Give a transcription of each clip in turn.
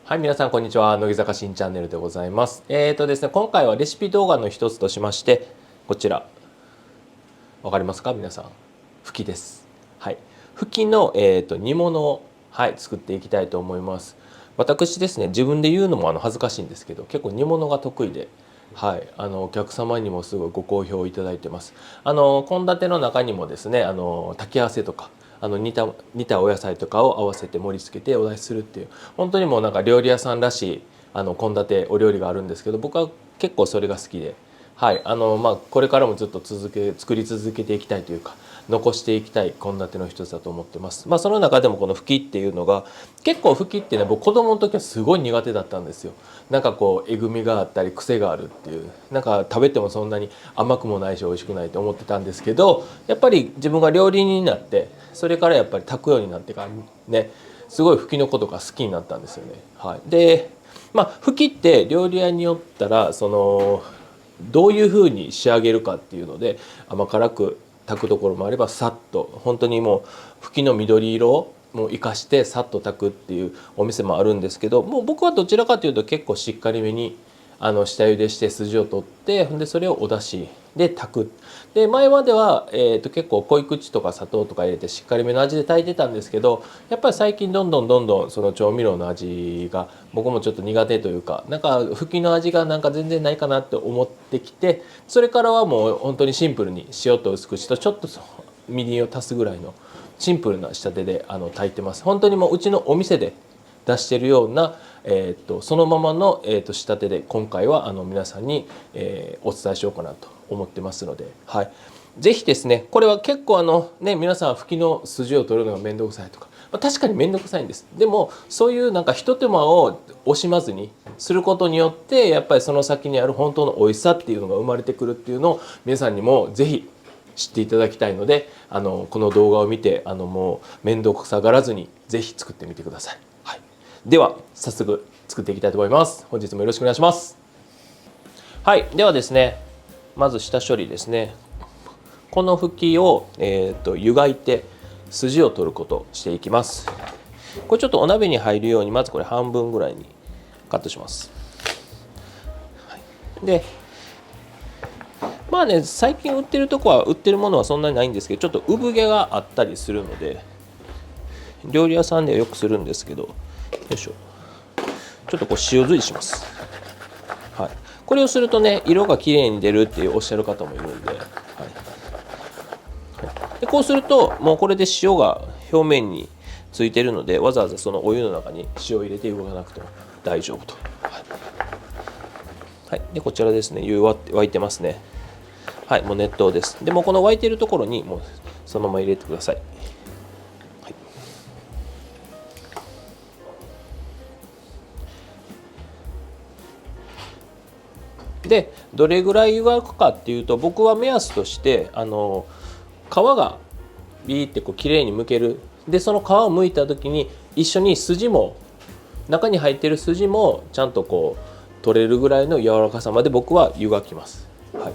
はい、皆さんこんにちは。乃木坂新チャンネルでございます。ですね、今回はレシピ動画の一つとしまして、こちら、わかりますか皆さん。ふきです。はい。ふきの、煮物を、はい、作っていきたいと思います。私ですね、自分で言うのも恥ずかしいんですけど、結構煮物が得意で、はい、お客様にもすごいご好評いただいてます。献立の中にもですね、炊き合わせとか、煮たお野菜とかを合わせて盛り付けてお出しするっていう、本当にもうなんか料理屋さんらしい献立お料理があるんですけど、僕は結構それが好きで、はい、これからもずっと作り続けていきたいというか、残していきたい献立の一つだと思ってます。その中でもこのふきっていうのが、結構ふきってね、僕子供の時はすごい苦手だったんですよ。なんかこうえぐみがあったり癖があるっていう、なんか食べてもそんなに甘くもないし美味しくないと思ってたんですけど、やっぱり自分が料理人になって、それからやっぱり炊くようになってからね、すごいふきのことが好きになったんですよね。はい、でふきって料理屋によったらどういうふうに仕上げるかっていうので、甘辛く炊くところもあれば、さっと本当にもうふきの緑色をもう生かしてさっと炊くっていうお店もあるんですけど、もう僕はどちらかというと結構しっかりめに下茹でして筋を取って、でそれをお出汁で炊く。で前までは、結構濃い口とか砂糖とか入れてしっかりめの味で炊いてたんですけど、やっぱり最近どんどんその調味料の味が僕もちょっと苦手というか、なんかふきの味がなんか全然ないかなって思ってきて、それからはもう本当にシンプルに塩と薄口とちょっとみりんを足すぐらいのシンプルな仕立てで炊いてます。本当にもううちのお店で出しているような、そのままの、仕立てで今回は皆さんに、お伝えしようかなと思ってますので、はい、ぜひですね、これは結構皆さんふきの筋を取るのが面倒くさいとか、確かに面倒くさいんです。でもそういうなんかひと手間を惜しまずにすることによって、やっぱりその先にある本当の美味しさっていうのが生まれてくるっていうのを皆さんにもぜひ知っていただきたいので、この動画を見てもう面倒くさがらずにぜひ作ってみてください。はい、では早速作っていきたいと思います。本日もよろしくお願いします。はい、ではですね、まず下処理ですね。このふきを、湯がいて筋を取ることをしていきます。これちょっとお鍋に入るように、まずこれ半分ぐらいにカットします。はい、で最近売ってるとこは売ってるものはそんなにないんですけど、ちょっと産毛があったりするので、料理屋さんではよくするんですけど、よいしょ、ちょっとこう塩ずりします。はい、これをするとね、色がきれいに出るっておっしゃる方もいるんで、はい、でこうするともうこれで塩が表面についてるので、わざわざそのお湯の中に塩を入れて湯がなくても大丈夫と。はい、でこちらですね、湯沸いてますね。はい、もう熱湯です。でもこの沸いてるところにもうそのまま入れてください。はい、でどれぐらい湯がくかっていうと、僕は目安として皮がビーってこう綺麗に剥ける。でその皮を剥いた時に一緒に筋も、中に入ってる筋もちゃんとこう取れるぐらいの柔らかさまで僕は湯がきます。はい、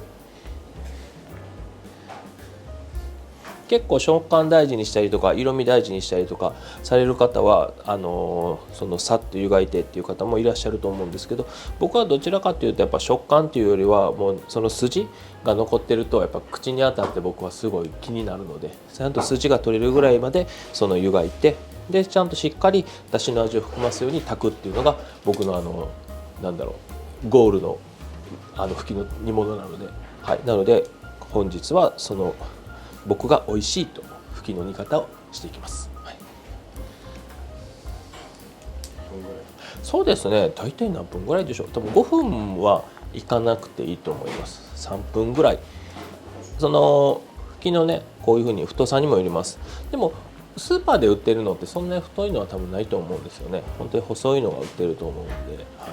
結構食感大事にしたりとか色味大事にしたりとかされる方はそのさっと湯がいてっていう方もいらっしゃると思うんですけど、僕はどちらかというとやっぱ食感っていうよりは、もうその筋が残ってるとやっぱ口に当たって僕はすごい気になるので、ちゃんと筋が取れるぐらいまでその湯がいて、でちゃんとしっかりだしの味を含ますように炊くっていうのが僕のなんだろう、ゴールのふきの煮物なので、はい、なので本日はその僕が美味しいとふきの煮方をしていきます。はい、そうですね、大体何分ぐらいでしょう。多分5分はいかなくていいと思います。3分ぐらい。そのふきのね、こういう風に太さにもよります。でもスーパーで売ってるのってそんなに太いのは多分ないと思うんですよね。本当に細いのが売ってると思うんで、は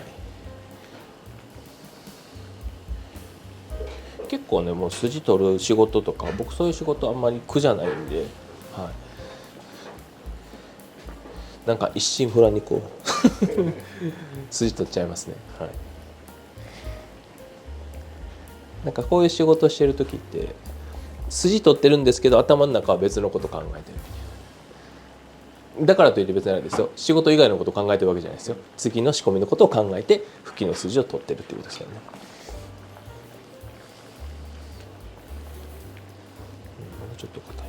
い、結構ね、もう筋取る仕事とか、僕そういう仕事あんまり苦じゃないんで、はい、なんか一心不乱にこう筋取っちゃいますね。はい、なんかこういう仕事してる時って筋取ってるんですけど、頭の中は別のこと考えてる。だからといって別にあれですよ、仕事以外のことを考えてるわけじゃないですよ。次の仕込みのことを考えて拭きの筋を取ってるっていうことですよね。ちょっと硬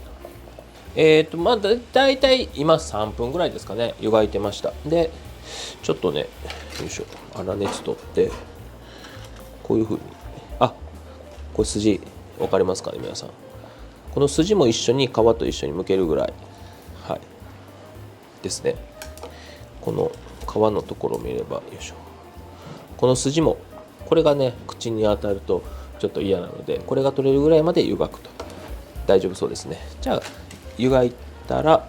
いな。まあだいたい今3分ぐらいですかね、湯がいてました。でちょっとね、よいしょ、粗熱取ってこういうふうに、これ筋分かりますかね皆さん。この筋も一緒に皮と一緒に剥けるぐらい、はい、ですね。この皮のところを見れば、よいしょ、この筋も、これがね口に当たるとちょっと嫌なので、これが取れるぐらいまで湯がくと大丈夫そうですね。じゃあ湯がいたら、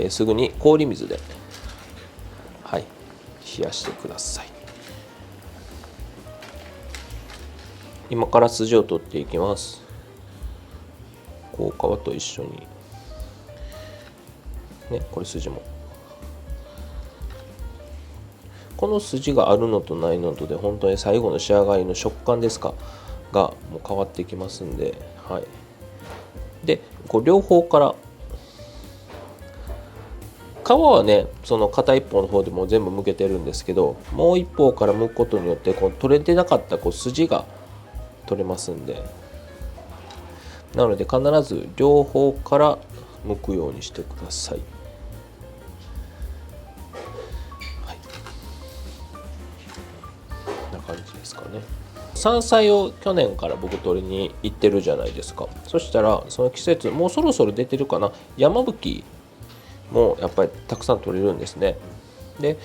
すぐに氷水で、はい、冷やしてください。今から筋を取っていきます。こう皮と一緒にね、これ筋も、この筋があるのとないのとで本当に最後の仕上がりの食感ですかがもう変わってきますんで、はい、でこう両方から皮はね、その片一方の方でも全部剥けてるんですけど、もう一方から剥くことによってこう取れてなかったこう筋が取れますんで、なので必ず両方から剥くようにしてください。はい、こんな感じですかね。山菜を去年から僕取りに行ってるじゃないですか。そしたらその季節もうそろそろ出てるかな、山吹もやっぱりたくさん取れるんですね。で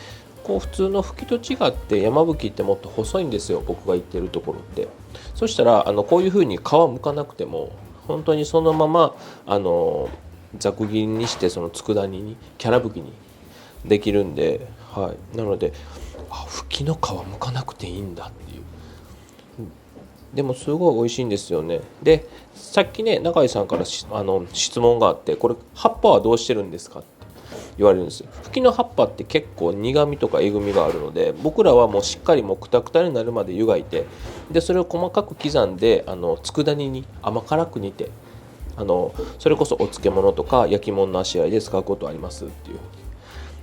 こう普通の吹きと違って山吹ってもっと細いんですよ、僕が行ってるところって。そしたらこういう風に皮むかなくても本当にそのままざく切りにして、その佃煮にキャラ吹きにできるんで、はい、なので吹きの皮むかなくていいんだっていう。でもすごい美味しいんですよね。でさっきね中井さんから質問があって、これ葉っぱはどうしてるんですかって言われるんですよ。吹きの葉っぱって結構苦みとかえぐみがあるので、僕らはもうしっかりもうくたくたになるまで湯がいて、でそれを細かく刻んで佃煮に甘辛く煮て、それこそお漬物とか焼き物の足合いで使うことありますっていう。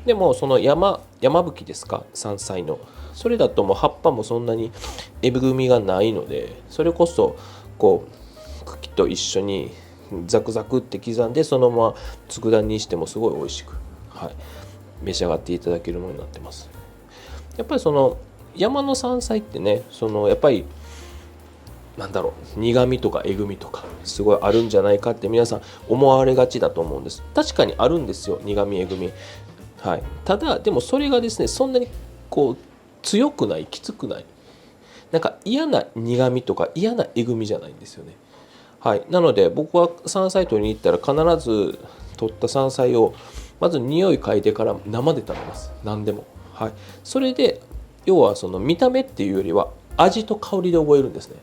でもその山吹ですか、山菜のそれだともう葉っぱもそんなにえぐみがないので、それこそこう茎と一緒にザクザクって刻んでそのまま佃煮にしてもすごい美味しく、はい、召し上がっていただけるものになってます。やっぱりその山の山菜ってね、やっぱりなんだろう、苦みとかえぐみとかすごいあるんじゃないかって皆さん思われがちだと思うんです。確かにあるんですよ、苦みえぐみ、はい、ただでもそれがですね、そんなにこう強くない、きつくない、なんか嫌な苦みとか嫌なえぐみじゃないんですよね。はい、なので僕は山菜採りに行ったら必ず取った山菜をまず匂い嗅いでから生で食べます、何でも。はい、それで要はその見た目っていうよりは味と香りで覚えるんですね。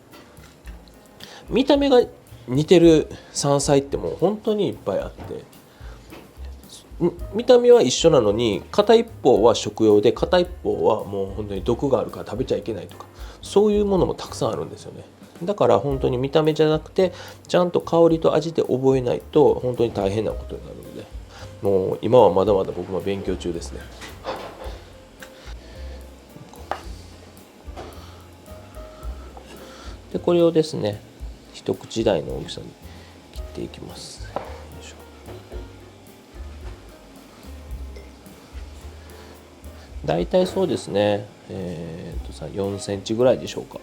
見た目が似てる山菜ってもう本当にいっぱいあって、見た目は一緒なのに片一方は食用で片一方はもう本当に毒があるから食べちゃいけないとか、そういうものもたくさんあるんですよね。だから本当に見た目じゃなくてちゃんと香りと味で覚えないと本当に大変なことになるので、もう今はまだまだ僕も勉強中ですね。でこれをですね一口大の大きさに切っていきます。だいたいそうですね、4センチぐらいでしょうか。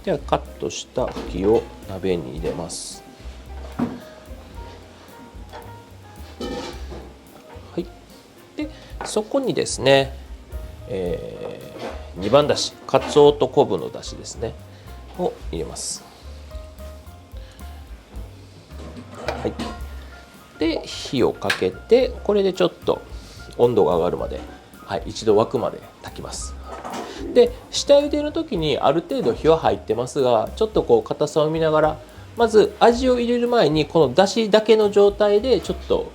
ではカットした茎きを鍋に入れます。はい、でそこにですね、2番だし、かつおと昆布のだしですねを入れます。はい、で火をかけて、これでちょっと温度が上がるまで、はい、一度沸くまで炊きます。で下茹での時にある程度火は入ってますが、ちょっとこう硬さを見ながら、まず味を入れる前にこのだしだけの状態でちょっと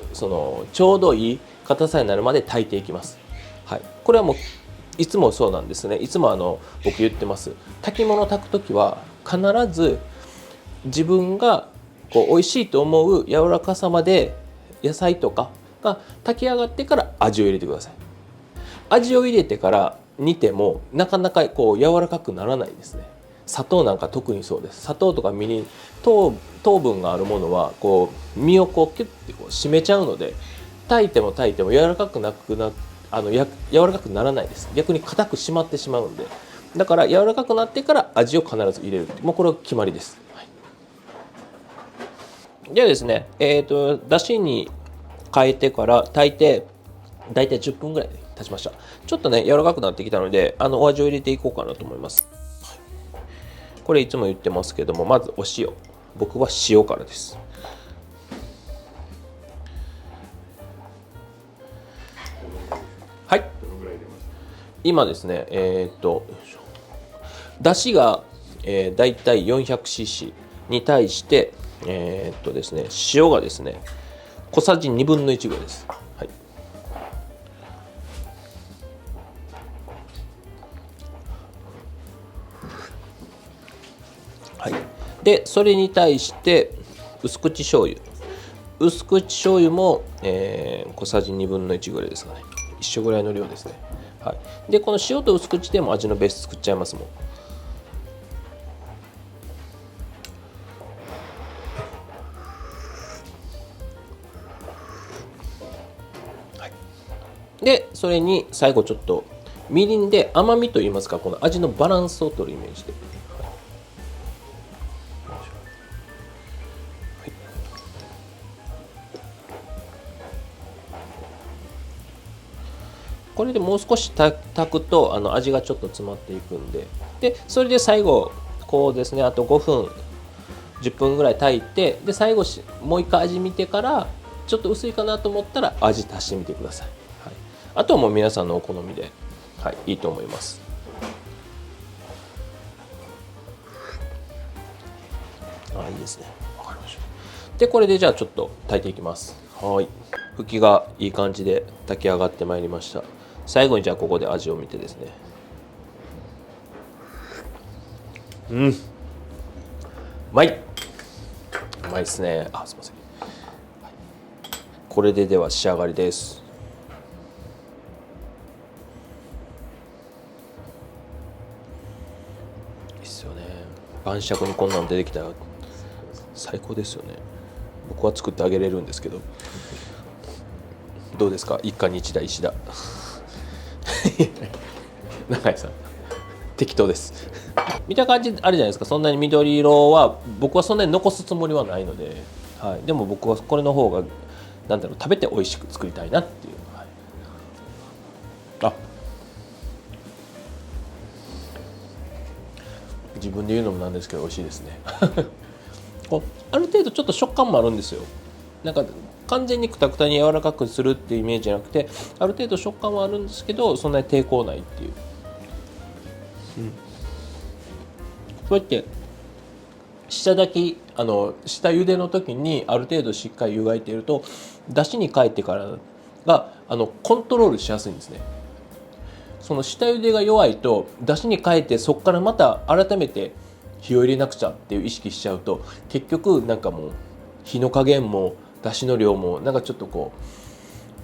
ちょうどいい硬さになるまで炊いていきます。はい、これはもういつもそうなんですね。いつも僕言ってます。炊き物炊く時は必ず自分がこう美味しいと思う柔らかさまで野菜とかが炊き上がってから味を入れてください。味を入れてから煮てもなかなかこう柔らかくならないですね。砂糖なんか特にそうです。砂糖とかみりん、糖分があるものはこう身をこうキュッてこう締めちゃうので、炊いても柔らかくなくな柔らかくならないです。逆に硬く締まってしまうんで、だから柔らかくなってから味を必ず入れる。もうこれは決まりです。はい、ではですね、だしに変えてから炊いてだいたい10分ぐらい経ちました。ちょっとね柔らかくなってきたのでお味を入れていこうかなと思います。これいつも言ってますけども、まずお塩、僕は塩からです。はい、今ですねだしが、だいたい 400cc に対してですね、塩がですね小さじ1/2ぐらいです。はい、はい、でそれに対して薄口醤油も、小さじ1/2ぐらいですかね。一緒ぐらいの量ですね。はい、でこの塩と薄口でも味のベース作っちゃいますもん。はい、でそれに最後ちょっとみりんで甘みといいますか、この味のバランスを取るイメージで。これでもう少し炊くと味がちょっと詰まっていくんで、それで最後こうですね、あと5分10分ぐらい炊いて、で最後もう一回味見てからちょっと薄いかなと思ったら味足してみてください。はい、あとはもう皆さんのお好みで、はい、いいと思います。いいですね。わかりました。でこれでじゃあちょっと炊いていきます。はい、吹きがいい感じで炊き上がってまいりました。最後にじゃあここで味を見てですね、うまいですね。すいません。これでは仕上がりです。いいっすよね。晩酌にこんなの出てきたら最高ですよね。僕は作ってあげれるんですけど、どうですか、一家に一台石田中井さん適当です見た感じあるじゃないですか。そんなに緑色は僕はそんなに残すつもりはないので、はい、でも僕はこれの方が食べて美味しく作りたいなっていう、はい、自分で言うのもなんですけど美味しいですねある程度ちょっと食感もあるんですよ。完全にくたくたに柔らかくするっていうイメージじゃなくて、ある程度食感はあるんですけどそんなに抵抗ないっていう、そうやって下炊き下茹での時にある程度しっかり湯がいていると、だしに帰ってからがコントロールしやすいんですね。その下茹でが弱いとだしに帰ってそこからまた改めて火を入れなくちゃっていう意識しちゃうと、結局もう火の加減もだしの量もちょっとこ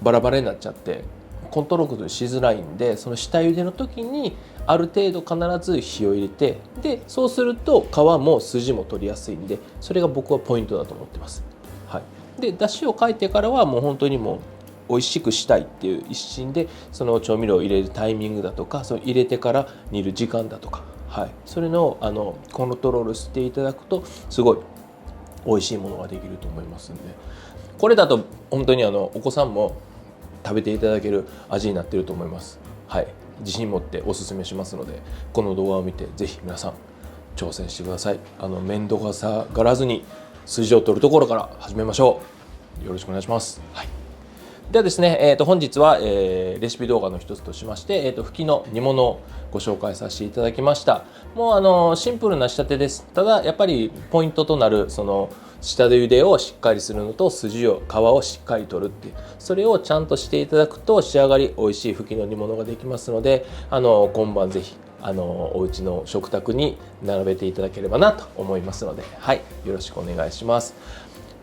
うバラバラになっちゃってコントロールしづらいんで、その下茹での時にある程度必ず火を入れて、でそうすると皮も筋も取りやすいんで、それが僕はポイントだと思ってます。はい、でだしをかいてからはもう本当にもう美味しくしたいっていう一心で、その調味料を入れるタイミングだとか、その入れてから煮る時間だとか、はい、それのコントロールしていただくとすごい美味しいものができると思いますんで、これだと本当にお子さんも食べていただける味になっていると思います。はい、自信持っておすすめしますので、この動画を見てぜひ皆さん挑戦してください。面倒がさがらずに筋を取るところから始めましょう。よろしくお願いします。はい、ではですね、本日は、レシピ動画の一つとしまして、フキの煮物をご紹介させていただきました。もうシンプルな仕立てです。ただやっぱりポイントとなるその下茹でをしっかりするのと筋を皮をしっかり取るっていう、それをちゃんとしていただくと仕上がり美味しいフキの煮物ができますので、今晩ぜひお家の食卓に並べていただければなと思いますので、はい、よろしくお願いします。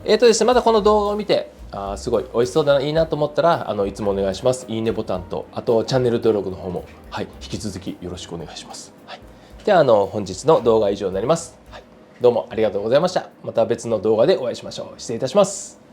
ですね、またこの動画を見てすごい美味しそうだな、いいなと思ったらいつもお願いします。いいねボタンと、あとチャンネル登録の方も、はい、引き続きよろしくお願いします。はい、では本日の動画は以上になります。はい、どうもありがとうございました。また別の動画でお会いしましょう。失礼いたします。